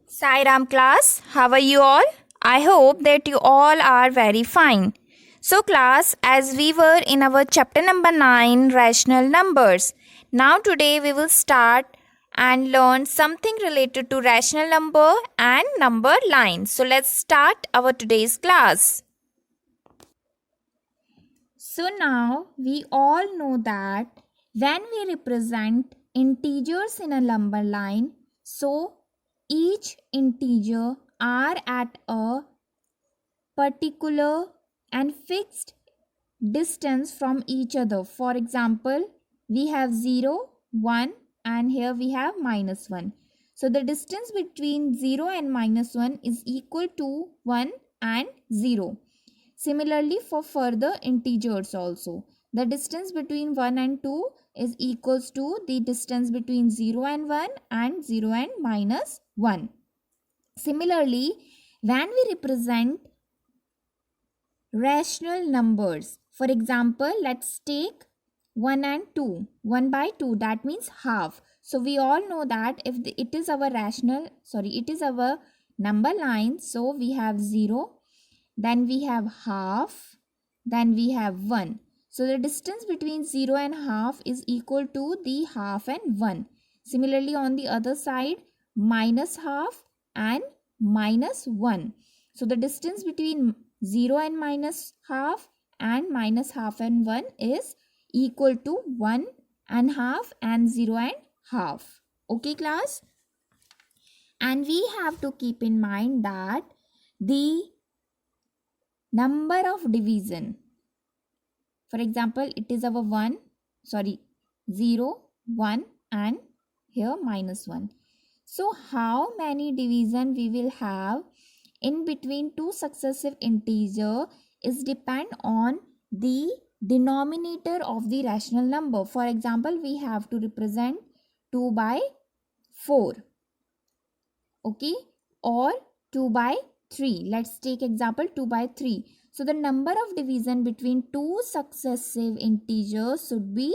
Sai Ram class, how are you all? I hope that you all are very fine. So, class, as we were in our chapter number 9, rational numbers, now today we will start and learn something related to rational number and number line. So, let's start our today's class. So, now we all know that when we represent integers in a number line, so each integer are at a particular and fixed distance from each other. For example, we have 0, 1 and here we have minus 1. So the distance between 0 and minus 1 is equal to 1 and 0. Similarly, for further integers also, the distance between 1 and 2 is equals to the distance between 0 and 1 and 0 and minus 1. Similarly, when we represent rational numbers, for example, let's take 1 and 2, 1 by 2, that means half. So we all know that if it is our it is our number line, so we have 0, then we have half, then we have 1. So the distance between 0 and half is equal to the half and 1. Similarly, on the other side, minus half and minus 1. So the distance between 0 and minus half and minus half and 1 is equal to 1 and half and 0 and half. Okay, class? And we have to keep in mind that the number of division, for example, it is our 0, 1 and here minus 1. So how many division we will have in between two successive integer is depend on the denominator of the rational number. For example, we have to represent 2 by 4, okay, or 2 by 3. Let's take example 2 by 3. So the number of division between two successive integers should be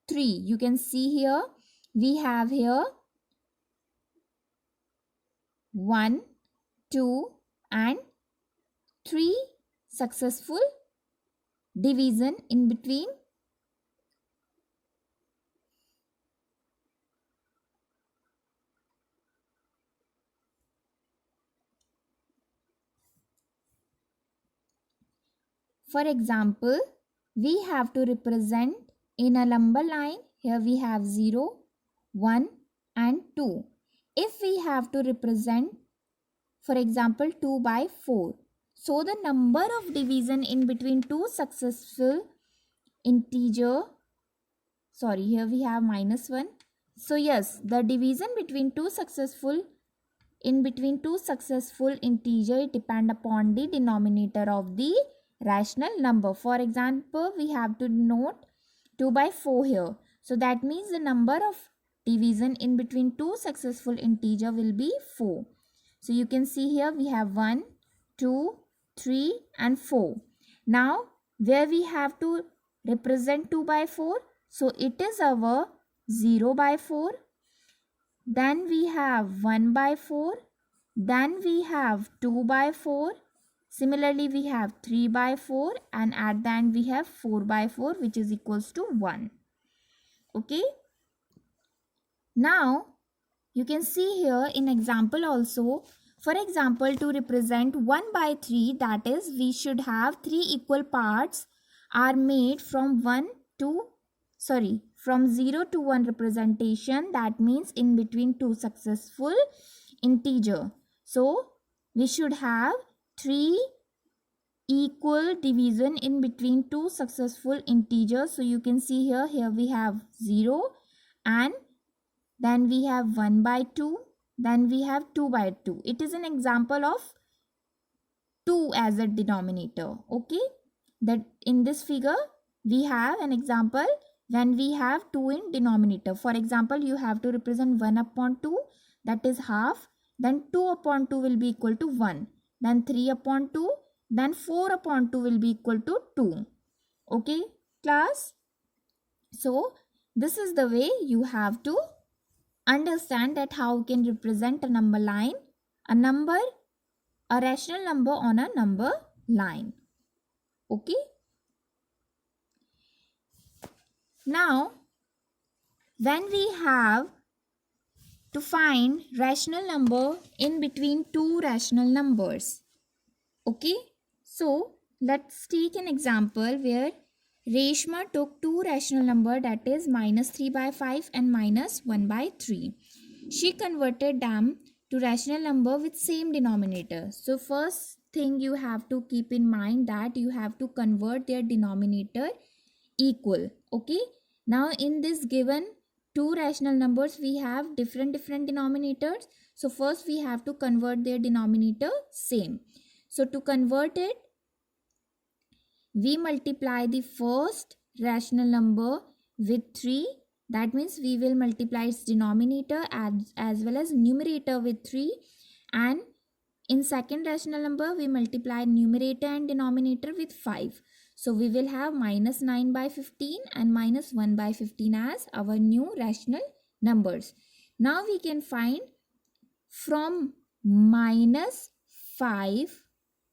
3. You can see here, we have here 1, 2 and 3 successful division in between. For example, we have to represent in a number line, here we have 0, 1 and 2. If we have to represent, for example, 2 by 4, so the number of division in between two successful integer, here we have minus 1. So yes, the division between two successful integer depend upon the denominator of the rational number. For example, we have to note 2 by 4 here. So that means the number of division in between two successful integer will be 4. So you can see here we have 1, 2, 3 and 4. Now where we have to represent 2 by 4, so it is our 0 by 4. Then we have 1 by 4. Then we have 2 by 4. Similarly, we have 3 by 4 and at the end we have 4 by 4 which is equals to 1. Okay. Now, you can see here in example also, for example, to represent 1 by 3, that is we should have 3 equal parts are made from 0 to 1 representation. That means in between two successful integer. So, we should have 3 equal division in between two successful integers. So, you can see here we have 0 and then we have 1 by 2, then we have 2 by 2. It is an example of 2 as a denominator. Okay, that in this figure we have an example when we have 2 in denominator. For example, you have to represent 1 upon 2, that is half, then 2 upon 2 will be equal to 1, then 3 upon 2, then 4 upon 2 will be equal to 2. Okay, class? So, this is the way you have to understand that how we can represent a number line a rational number on a number line. Okay. Now, when we have to find rational number in between two rational numbers. Okay. So, let's take an example where Reshma took two rational number, that is minus 3 by 5 and minus 1 by 3. She converted them to rational number with same denominator. So first thing you have to keep in mind that you have to convert their denominator equal. Okay. Now in this given two rational numbers, we have different denominators. So first we have to convert their denominator same. So to convert it, we multiply the first rational number with 3. That means we will multiply its denominator as well as numerator with 3. And in second rational number, we multiply numerator and denominator with 5. So we will have minus 9 by 15 and minus 1 by 15 as our new rational numbers. Now we can find from minus 5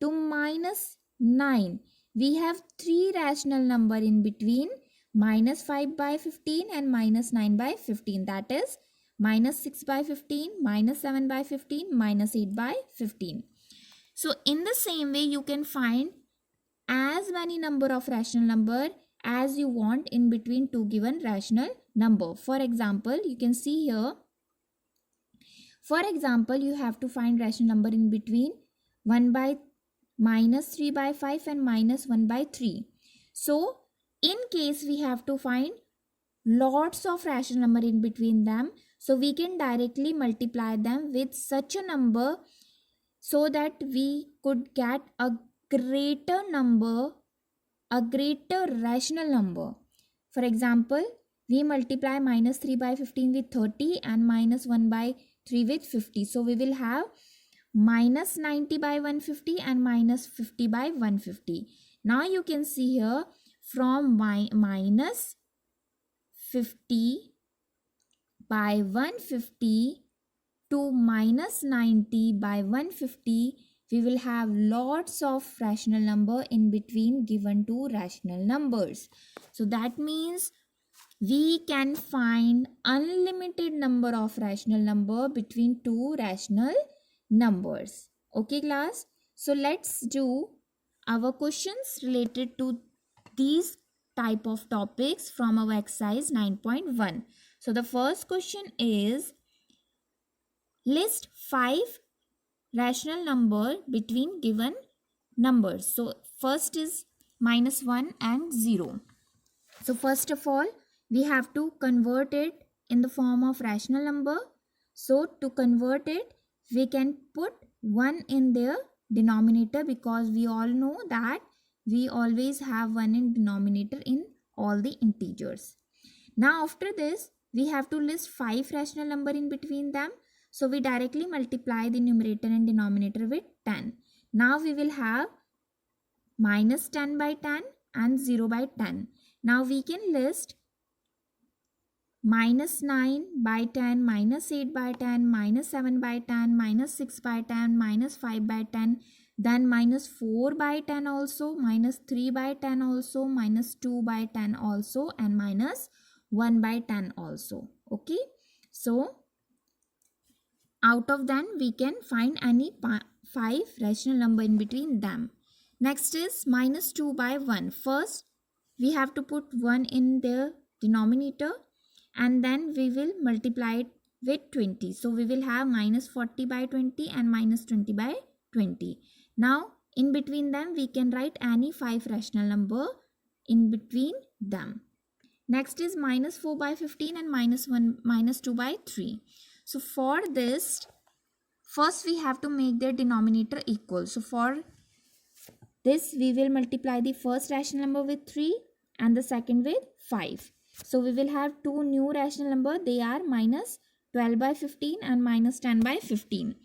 to minus 9. We have three rational number in between, minus 5 by 15 and minus 9 by 15. That is minus 6 by 15, minus 7 by 15, minus 8 by 15. So in the same way, you can find as many number of rational number as you want in between two given rational number. For example, you can see here, for example, you have to find rational number in between 1 by minus 3 by 5 and minus 1 by 3. So in case we have to find lots of rational number in between them, so we can directly multiply them with such a number so that we could get a greater number, a greater rational number. For example, we multiply minus 3 by 15 with 30 and minus 1 by 3 with 50. So we will have minus 90 by 150 and minus 50 by 150. Now you can see here from minus 50 by 150 to minus 90 by 150, we will have lots of rational number in between given two rational numbers. So that means we can find unlimited number of rational number between two rational numbers. Okay class, so let's do our questions related to these type of topics from our exercise 9.1. So the first question is, list 5 rational number between given numbers. So first is minus 1 and 0. So first of all, we have to convert it in the form of rational number. So to convert it, we can put 1 in their denominator, because we all know that we always have 1 in denominator in all the integers. Now after this, we have to list 5 rational number in between them. So we directly multiply the numerator and denominator with 10. Now we will have minus 10 by 10 and 0 by 10. Now we can list minus 9 by 10, minus 8 by 10, minus 7 by 10, minus 6 by 10, minus 5 by 10, then minus 4 by 10 also, minus 3 by 10 also, minus 2 by 10 also, and minus 1 by 10 also. Okay. So out of them we can find any 5 rational number in between them. Next is minus 2 by 1. First we have to put 1 in the denominator and then we will multiply it with 20. So we will have minus 40 by 20 and minus 20 by 20. Now in between them we can write any 5 rational number in between them. Next is minus 4 by 15 and minus 2 by 3. So for this, first we have to make their denominator equal. So for this we will multiply the first rational number with 3 and the second with 5. So we will have two new rational number. They are minus 12 by 15 and minus 10 by 15.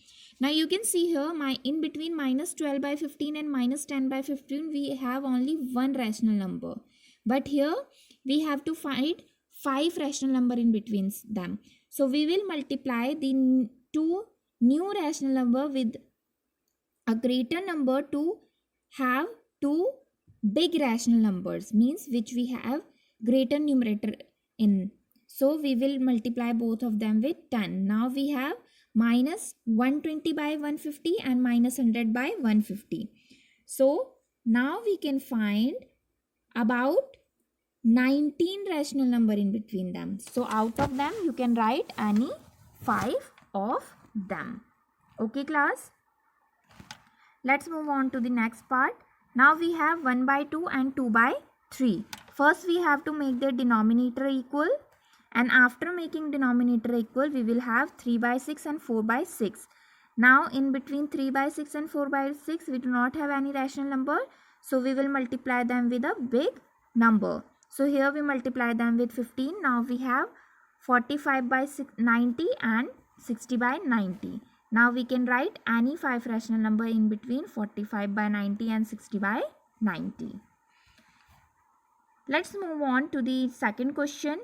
Now you can see here in between minus 12 by 15 and minus 10 by 15 we have only one rational number. But here we have to find 5 rational number in between them. So we will multiply the two new rational number with a greater number to have two big rational numbers, means which we have greater numerator in. So we will multiply both of them with 10. Now we have minus 120 by 150 and minus 100 by 150. So now we can find about 19 rational number in between them. So out of them you can write any 5 of them. Okay class, let's move on to the next part. Now we have 1 by 2 and 2 by 3. First we have to make their denominator equal, and after making denominator equal we will have 3 by 6 and 4 by 6. Now in between 3 by 6 and 4 by 6 we do not have any rational number, so we will multiply them with a big number. So here we multiply them with 15. Now we have 45 by 90 and 60 by 90. Now we can write any 5 rational number in between 45 by 90 and 60 by 90. Let's move on to the second question,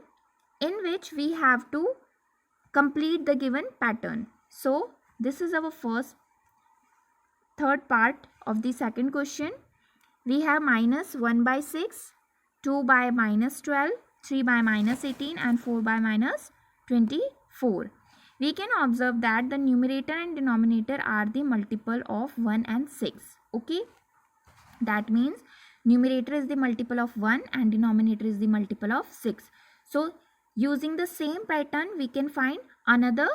in which we have to complete the given pattern. So this is our third part of the second question. We have minus 1 by 6, 2 by minus 12, 3 by minus 18 and 4 by minus 24. We can observe that the numerator and denominator are the multiple of 1 and 6. Okay, that means numerator is the multiple of 1 and denominator is the multiple of 6. So using the same pattern we can find another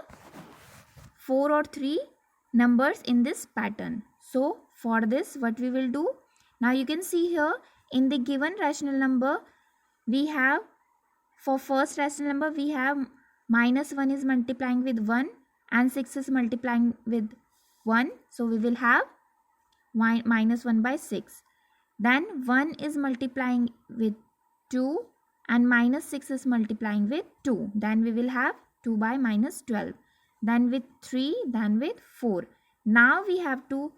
4 or 3 numbers in this pattern. So for this what we will do, now you can see here in the given rational number we have, for first rational number we have minus 1 is multiplying with 1 and 6 is multiplying with 1. So we will have minus 1 by 6. Then 1 is multiplying with 2 and minus 6 is multiplying with 2. Then we will have 2 by minus 12. Then with 3, then with 4. Now we have to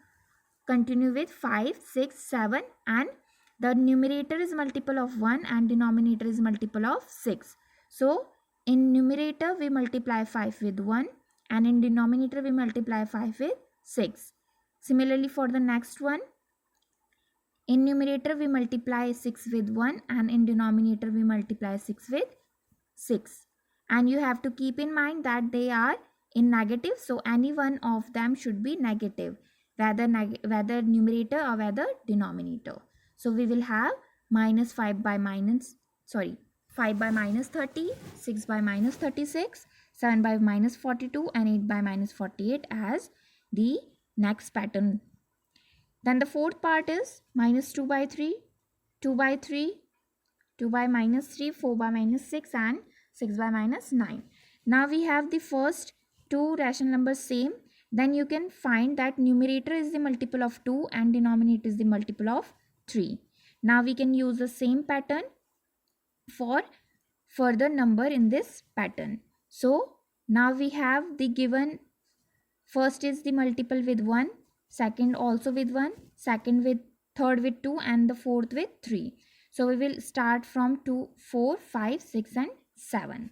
continue with 5, 6, 7, and the numerator is multiple of 1 and denominator is multiple of 6. So in numerator we multiply 5 with 1 and in denominator we multiply 5 with 6. Similarly for the next one, in numerator we multiply 6 with 1 and in denominator we multiply 6 with 6. And you have to keep in mind that they are in negative, so any one of them should be negative, whether numerator or whether denominator. So we will have minus 5 by minus 30, 6 by minus 36, 7 by minus 42 and 8 by minus 48 as the next pattern. Then the fourth part is minus 2 by 3, 2 by 3, 2 by minus 3, 4 by minus 6 and 6 by minus 9. Now we have the first two rational numbers same. Then you can find that numerator is the multiple of 2 and denominator is the multiple of 3. Now we can use the same pattern for further number in this pattern. So now we have the given, first is the multiple with 1, second also with 1, second with, third with 2 and the fourth with 3. So we will start from 2, 4, 5, 6 and 7.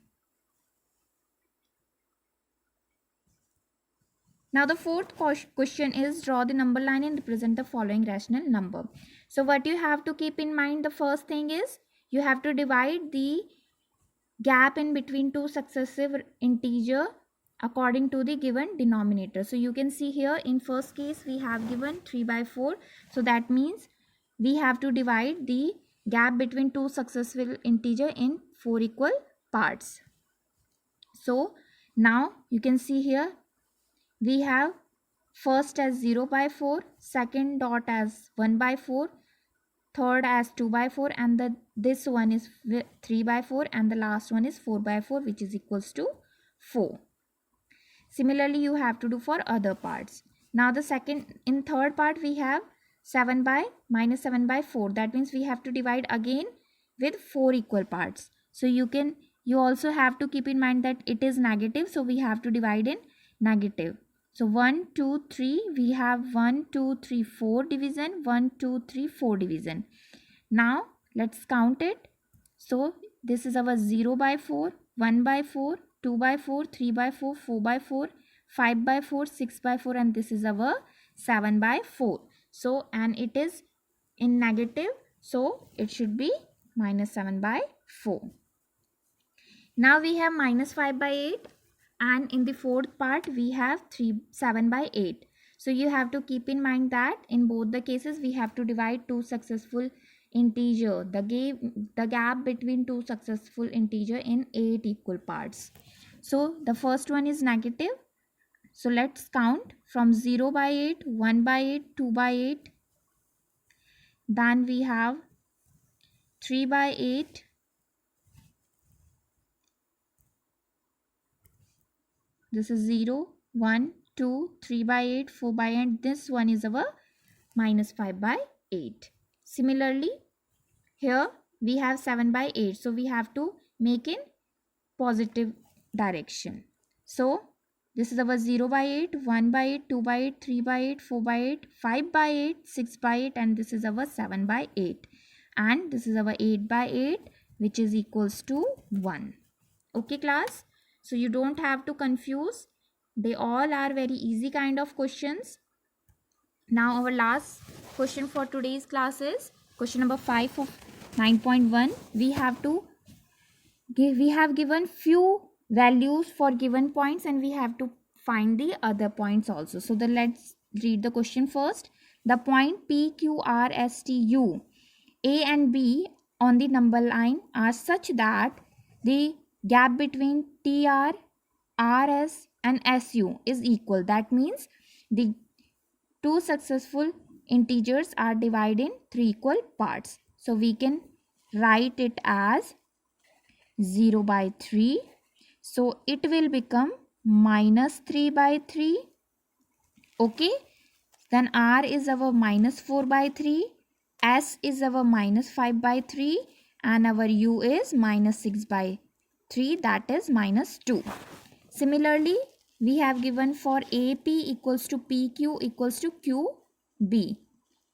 Now the fourth question is draw the number line and represent the following rational number. So what you have to keep in mind, the first thing is you have to divide the gap in between two successive integer according to the given denominator. So you can see here in first case we have given 3 by 4. So that means we have to divide the gap between two successive integer in 4 equal parts. So now you can see here we have first as 0 by 4, second dot as 1 by 4, third as 2 by 4 and this one is 3 by 4 and the last one is 4 by 4, which is equals to 4. Similarly you have to do for other parts. Now the third part we have 7 by minus 7 by 4. That means we have to divide again with 4 equal parts. So you also have to keep in mind that it is negative, so we have to divide in negative. So 1, 2, 3, we have 1, 2, 3, 4 division, 1, 2, 3, 4 division. Now let's count it. So this is our 0 by 4, 1 by 4, 2 by 4, 3 by 4, 4 by 4, 5 by 4, 6 by 4, and this is our 7 by 4. So, and it is in negative, so it should be minus 7 by 4. Now we have minus 5 by 8, and in the fourth part we have 7 by 8. So you have to keep in mind that in both the cases we have to divide two successful integer, the gap between two successful integer in 8 equal parts. So the first one is negative. So let's count from 0 by 8, 1 by 8, 2 by 8. Then we have 3 by 8. This is 0, 1, 2, 3 by 8, 4 by 8. This one is our minus 5 by 8. Similarly, here we have 7 by 8. So we have to make in positive direction. So this is our 0 by 8, 1 by 8, 2 by 8, 3 by 8, 4 by 8, 5 by 8, 6 by 8, and this is our 7 by 8. And this is our 8 by 8, which is equals to 1. Okay class? So you don't have to confuse. They all are very easy kind of questions. Now our last question for today's class is question number 5 of 9.1. We have given few values for given points, and we have to find the other points also. So let's read the question first. The point P, Q, R, S, T, U, A and B on the number line are such that the gap between TR, RS and SU is equal. That means the two successful integers are divided in three equal parts. So we can write it as 0 by 3. So it will become minus 3 by 3. Okay. Then R is our minus 4 by 3. S is our minus 5 by 3. And our U is minus 6 by 3, that is minus 2. Similarly, we have given for AP equals to PQ equals to QB.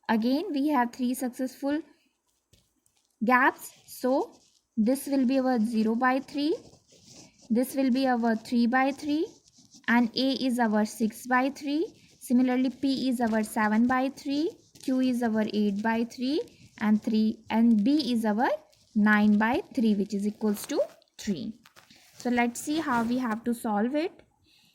Again, we have three successful gaps. So this will be our 0 by 3. This will be our 3 by 3. And A is our 6 by 3. Similarly, P is our 7 by 3. Q is our 8 by 3. And B is our 9 by 3, which is equals to 3. So let's see how we have to solve it.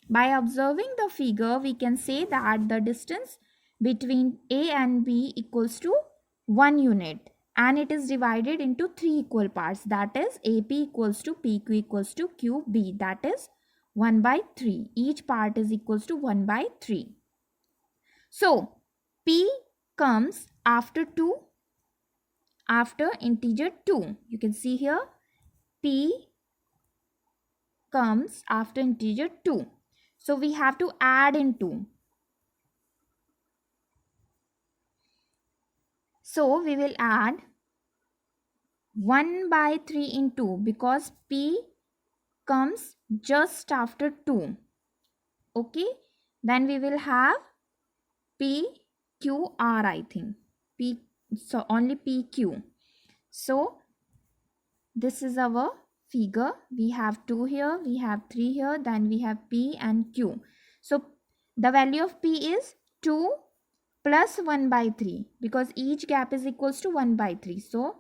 By observing the figure, we can say that the distance between A and B equals to 1 unit, and it is divided into three equal parts. That is AP equals to PQ equals to QB, that is 1 by 3. Each part is equals to 1 by 3. So P comes after integer 2. You can see here P comes after integer 2. So we have to add in 2. So we will add 1 by 3 in 2 because P comes just after 2. Okay. Then we will have PQR, I think. So only PQ. So this is our figure. We have 2 here, we have 3 here, then we have P and Q. So the value of P is 2 plus 1 by 3 because each gap is equals to 1 by 3. So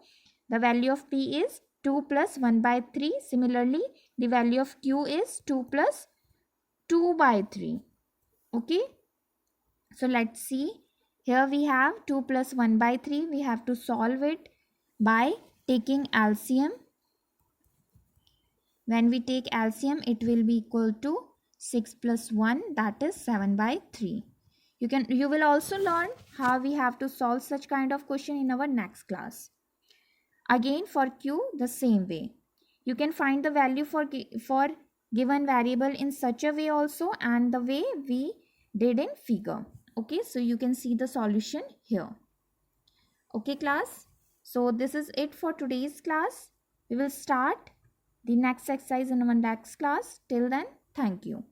the value of P is 2 plus 1 by 3. Similarly, the value of Q is 2 plus 2 by 3. Okay. So let's see. Here we have 2 plus 1 by 3. We have to solve it by taking LCM. When we take LCM, it will be equal to 6 plus 1, that is 7 by 3. You will also learn how we have to solve such kind of question in our next class. Again for Q, the same way. You can find the value for given variable in such a way also, and the way we did in figure. Okay, so you can see the solution here. Okay class, so this is it for today's class. We will start the next exercise in our next class. Till then, thank you.